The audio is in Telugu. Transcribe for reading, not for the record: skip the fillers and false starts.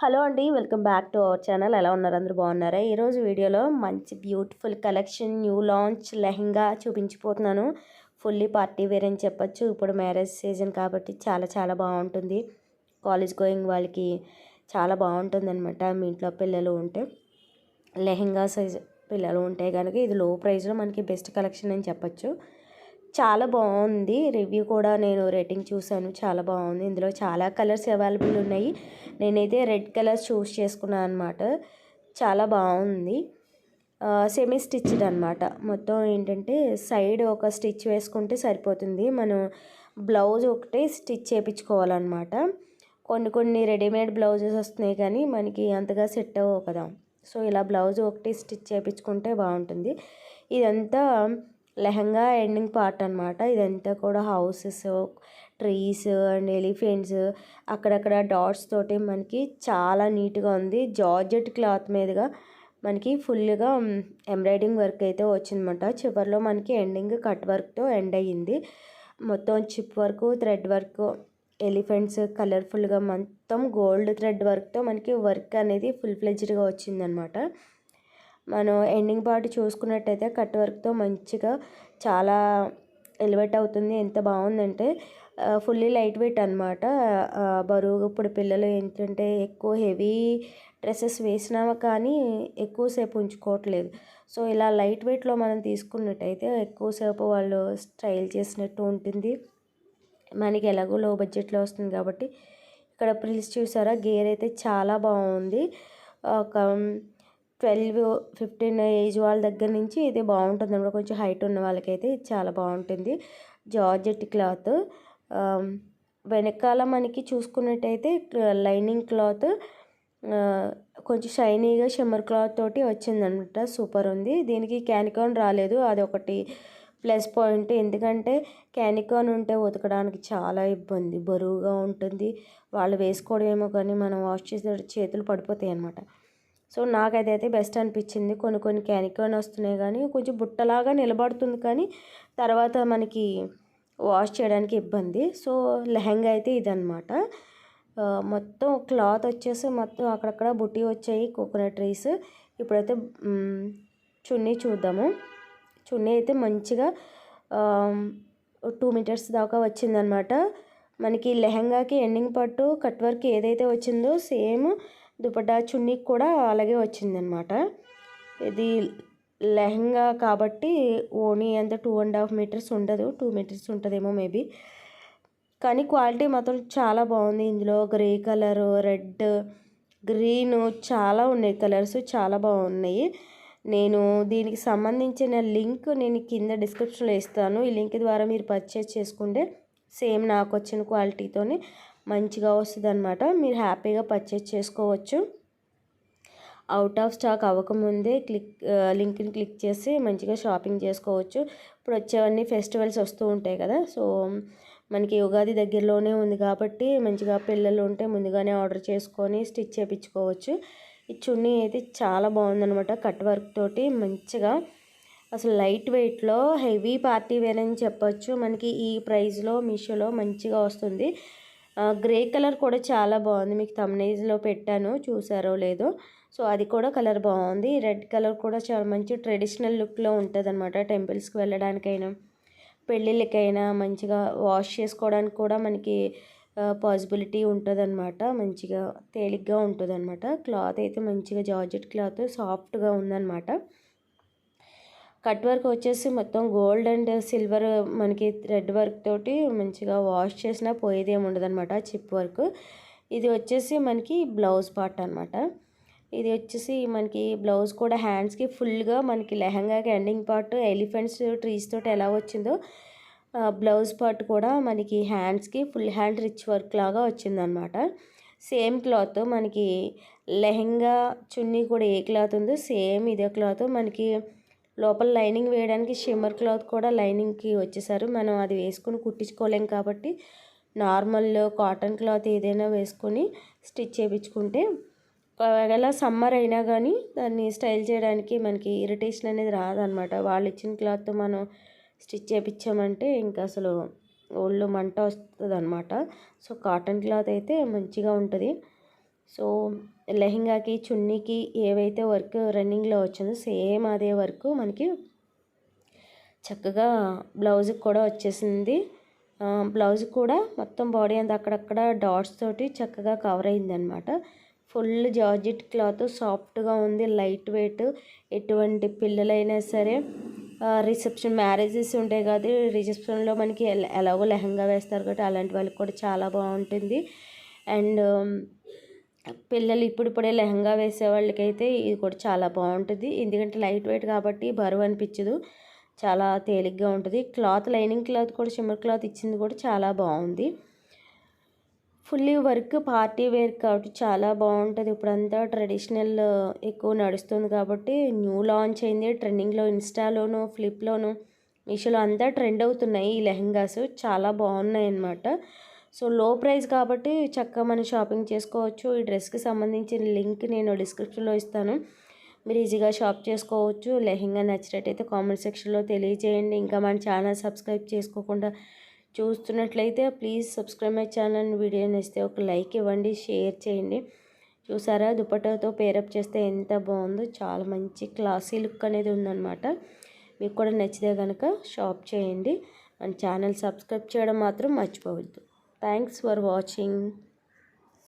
హలో అండి, welcome back to our channel. ఎలా ఉన్నారు? అందరూ బాగున్నారా? ఈరోజు వీడియోలో మంచి beautiful collection new launch lehenga చూపించిపోతున్నాను. ఫుల్లీ పార్టీ వేర్ అని చెప్పొచ్చు. ఇప్పుడు మ్యారేజ్ సీజన్ కాబట్టి చాలా చాలా బాగుంటుంది. కాలేజ్ గోయింగ్ వాళ్ళకి చాలా బాగుంటుంది అనమాట. మీ ఇంట్లో పిల్లలు ఉంటే లెహంగా సైజ్ పిల్లలు ఉంటే కనుక ఇది లో ప్రైస్లో మనకి బెస్ట్ కలెక్షన్ అని చెప్పొచ్చు. చాలా బాగుంది. రివ్యూ కూడా నేను రేటింగ్ చూసాను, చాలా బాగుంది. ఇందులో చాలా కలర్స్ అవైలబుల్ ఉన్నాయి. నేనైతే రెడ్ కలర్ చూస్ చేసుకున్నాను అనమాట. చాలా బాగుంది. సెమీ స్టిచ్డ్ అనమాట. మొత్తం ఏంటంటే సైడ్ ఒక స్టిచ్ వేసుకుంటే సరిపోతుంది. మనం బ్లౌజ్ ఒకటే స్టిచ్ చేయించుకోవాలన్నమాట. కొన్ని రెడీమేడ్ బ్లౌజెస్ వస్తున్నాయి కానీ మనకి అంతగా సెట్ అవ్వవు కదా. సో ఇలా బ్లౌజ్ ఒకటి స్టిచ్ చేయించుకుంటే బాగుంటుంది. ఇదంతా లెహంగా ఎండింగ్ పార్ట్ అనమాట. ఇదంతా కూడా హౌసెస్, ట్రీస్ అండ్ ఎలిఫెంట్స్, అక్కడక్కడ డాట్స్ తోటి మనకి చాలా నీట్గా ఉంది. జార్జెట్ క్లాత్ మీదుగా మనకి ఫుల్గా ఎంబ్రాయిడింగ్ వర్క్ అయితే వచ్చిందన్నమాట. చివరిలో మనకి ఎండింగ్ కట్ వర్క్తో ఎండ్ అయ్యింది. మొత్తం chip work, thread work, elephants కలర్ఫుల్గా మొత్తం గోల్డ్ థ్రెడ్ వర్క్తో మనకి వర్క్ అనేది ఫుల్ ఫ్లెడ్జ్డ్గా వచ్చిందనమాట. మనం ఎండింగ్ పార్ట్ చూసుకున్నట్టయితే కట్ వర్క్తో మంచిగా చాలా ఎలివేట్ అవుతుంది. ఎంత బాగుందంటే ఫుల్లీ లైట్ వెయిట్ అనమాట. బరువు ఇప్పుడు పిల్లలు ఏంటంటే ఎక్కువ హెవీ డ్రెస్సెస్ వేసినా కానీ ఎక్కువసేపు ఉంచుకోవట్లేదు. సో ఇలా లైట్ వెయిట్లో మనం తీసుకున్నట్టయితే ఎక్కువసేపు వాళ్ళు స్టైల్ చేసినట్టు ఉంటుంది. మనకి ఎలాగో లో బడ్జెట్లో వస్తుంది కాబట్టి. ఇక్కడ ప్రిల్స్ చూసారా, గేర్ అయితే చాలా బాగుంది. ఒక 12-15 ఏజ్ వాళ్ళ దగ్గర నుంచి ఇది బాగుంటుంది అన్నమాట. కొంచెం హైట్ ఉన్న వాళ్ళకైతే ఇది చాలా బాగుంటుంది. జార్జెట్ క్లాత్ వెనకాల మనకి చూసుకున్నట్టయితే లైనింగ్ క్లాత్ కొంచెం షైనీగా షిమ్మర్ క్లాత్ తోటి వచ్చిందనమాట. సూపర్ ఉంది. దీనికి క్యానికాన్ రాలేదు, అది ఒకటి ప్లస్ పాయింట్. ఎందుకంటే క్యానికాన్ ఉంటే ఉతకడానికి చాలా ఇబ్బంది, బరువుగా ఉంటుంది. వాళ్ళు వేసుకోవడం ఏమో కానీ మనం వాష్ చేసే చేతులు పడిపోతాయి అన్నమాట. సో నాకైతే బెస్ట్ అనిపించింది. కొన్ని క్యానికాన్ వస్తున్నాయి కానీ కొంచెం బుట్టలాగా నిలబడుతుంది కానీ తర్వాత మనకి వాష్ చేయడానికి ఇబ్బంది. సో లెహంగా అయితే ఇదనమాట. మొత్తం క్లాత్ వచ్చేసి మొత్తం అక్కడక్కడ బుట్టి వచ్చాయి, కోకోనట్ ట్రీస్. ఇప్పుడైతే చున్నీ చూద్దాము. చున్నీ అయితే మంచిగా 2 మీటర్స్ దాకా వచ్చిందనమాట. మనకి లెహంగాకి ఎండింగ్ పట్టు కట్ వర్క్ ఏదైతే వచ్చిందో సేమ్ దుపట్టా చున్నీకి కూడా అలాగే వచ్చిందనమాట. ఇది లెహంగా కాబట్టి ఓనీ అంత 2.5 మీటర్స్ ఉండదు, 2 మీటర్స్ ఉంటుందేమో మేబీ. కానీ క్వాలిటీ మాత్రం చాలా బాగుంది. ఇందులో గ్రే కలరు, రెడ్, గ్రీన్ చాలా ఉన్నాయి కలర్స్, చాలా బాగున్నాయి. నేను దీనికి సంబంధించిన లింక్ నేను కింద డిస్క్రిప్షన్లో ఇస్తాను. ఈ లింక్ ద్వారా మీరు పర్చేస్ చేసుకుంటే సేమ్ నాకు వచ్చిన క్వాలిటీతోనే మంచిగా వస్తుంది అనమాట. మీరు హ్యాపీగా పర్చేస్ చేసుకోవచ్చు. అవుట్ ఆఫ్ స్టాక్ అవ్వకముందే లింక్ని క్లిక్ చేసి మంచిగా షాపింగ్ చేసుకోవచ్చు. ఇప్పుడు వచ్చేవన్నీ ఫెస్టివల్స్ వస్తూ ఉంటాయి కదా. సో మనకి ఉగాది దగ్గరలోనే ఉంది కాబట్టి మంచిగా పిల్లలు ఉంటే ముందుగానే ఆర్డర్ చేసుకొని స్టిచ్ చేయించుకోవచ్చు. ఈ చున్నీ అయితే చాలా బాగుందనమాట. కట్ వర్క్ తోటి మంచిగా అసలు లైట్ వెయిట్లో హెవీ పార్టీ వేర్ అని చెప్పొచ్చు. మనకి ఈ ప్రైస్లో మీషోలో మంచిగా వస్తుంది. గ్రే కలర్ కూడా చాలా బాగుంది. మీకు థంబ్నెయిల్స్లో పెట్టాను, చూసారో లేదో. సో అది కూడా కలర్ బాగుంది. రెడ్ కలర్ కూడా చాలా మంచి ట్రెడిషనల్ లుక్లో ఉంటుంది అనమాట. టెంపుల్స్కి వెళ్ళడానికైనా పెళ్ళిళ్ళకైనా మంచిగా వాష్ చేసుకోవడానికి కూడా మనకి పాసిబిలిటీ ఉంటుంది అనమాట. మంచిగా తేలిగ్గా ఉంటుంది అనమాట. క్లాత్ అయితే మంచిగా జార్జెట్ క్లాత్ సాఫ్ట్గా ఉందన్నమాట. కట్ వర్క్ వచ్చేసి మొత్తం గోల్డ్ అండ్ సిల్వర్ మనకి థ్రెడ్ వర్క్ తోటి మంచిగా వాష్ చేసినా పోయేదేమి ఉండదు అనమాట. Chip work. ఇది వచ్చేసి మనకి బ్లౌజ్ పార్ట్ అనమాట. ఇది వచ్చేసి మనకి బ్లౌజ్ కూడా హ్యాండ్స్కి ఫుల్గా మనకి లెహంగాకి ఎండింగ్ పార్ట్ ఎలిఫెంట్స్ ట్రీస్ తోటి ఎలా వచ్చిందో బ్లౌజ్ పార్ట్ కూడా మనకి హ్యాండ్స్కి ఫుల్ హ్యాండ్ రిచ్ వర్క్ లాగా వచ్చిందనమాట. సేమ్ క్లాత్ మనకి లెహంగా చున్నీ కూడా ఏ క్లాత్ ఉందో సేమ్ ఇదే క్లాత్. మనకి లోపల లైనింగ్ వేయడానికి షిమ్మర్ క్లాత్ కూడా లైనింగ్కి వచ్చేసారు. మనం అది వేసుకుని కుట్టించుకోలేం కాబట్టి నార్మల్ కాటన్ క్లాత్ ఏదైనా వేసుకొని స్టిచ్ చేయించుకుంటే ఒకవేళ సమ్మర్ అయినా కానీ దాన్ని స్టైల్ చేయడానికి మనకి ఇరిటేషన్ అనేది రాదనమాట. వాళ్ళు ఇచ్చిన క్లాత్ మనం స్టిచ్ చేయించామంటే ఇంకా అసలు ఒళ్ళు మంట వస్తుంది అనమాట. సో కాటన్ క్లాత్ అయితే మంచిగా ఉంటుంది. సో లెహంగాకి చున్నీకి ఏవైతే వర్క్ రన్నింగ్లో వచ్చిందో సేమ్ అదే వర్క్ మనకి చక్కగా బ్లౌజ్కి కూడా వచ్చేసింది. బ్లౌజ్ కూడా మొత్తం బాడీ అంతా అక్కడక్కడ డాట్స్ తోటి చక్కగా కవర్ అయిందనమాట. ఫుల్ జార్జెట్ క్లాత్, సాఫ్ట్గా ఉంది, లైట్ వెయిట్. ఎటువంటి పిల్లలైనా సరే రిసెప్షన్ మ్యారేజెస్ ఉంటాయి కదా, రిసెప్షన్లో మనకి ఎలాగో లెహంగా వేస్తారు కాబట్టి అలాంటి వాళ్ళకి కూడా చాలా బాగుంటుంది. అండ్ పిల్లలు ఇప్పుడిప్పుడే లెహంగా వేసే వాళ్ళకైతే ఇది కూడా చాలా బాగుంటుంది. ఎందుకంటే లైట్ వెయిట్ కాబట్టి బరువు అనిపించదు, చాలా తేలిగ్గా ఉంటుంది. క్లాత్ లైనింగ్ క్లాత్ కూడా షిమ్మర్ క్లాత్ ఇచ్చింది కూడా చాలా బాగుంది. ఫుల్లీ వర్క్ పార్టీ వేర్ కాబట్టి చాలా బాగుంటుంది. ఇప్పుడంతా ట్రెడిషనల్ ఎక్కువ నడుస్తుంది కాబట్టి న్యూ లాంచ్ అయింది. ట్రెండింగ్లో ఇన్స్టాలోను, ఫ్లిప్లోను, మీషోలో అంతా ట్రెండ్ అవుతున్నాయి ఈ లెహంగాస్. చాలా బాగున్నాయి అన్నమాట. సో లో ప్రైస్ కాబట్టి చక్కగా మనం షాపింగ్ చేసుకోవచ్చు. ఈ డ్రెస్కి సంబంధించిన లింక్ నేను డిస్క్రిప్షన్లో ఇస్తాను, మీరు ఈజీగా షాప్ చేసుకోవచ్చు. లెహంగా నచ్చినట్టయితే కామెంట్ సెక్షన్లో తెలియజేయండి. ఇంకా మన ఛానల్ సబ్స్క్రైబ్ చేసుకోకుండా చూస్తున్నట్లయితే please subscribe my channel. Video నచ్చితే ఒక లైక్ ఇవ్వండి, షేర్ చేయండి. చూసారా దుపట్టాతో పేరప్ చేస్తే ఎంత బాగుందో, చాలా మంచి క్లాసీ లుక్ అనేది ఉందన్నమాట. మీకు కూడా నచ్చితే కనుక షాప్ చేయండి. మన ఛానల్ సబ్స్క్రైబ్ చేయడం మాత్రం మర్చిపోవద్దు. Thanks for watching.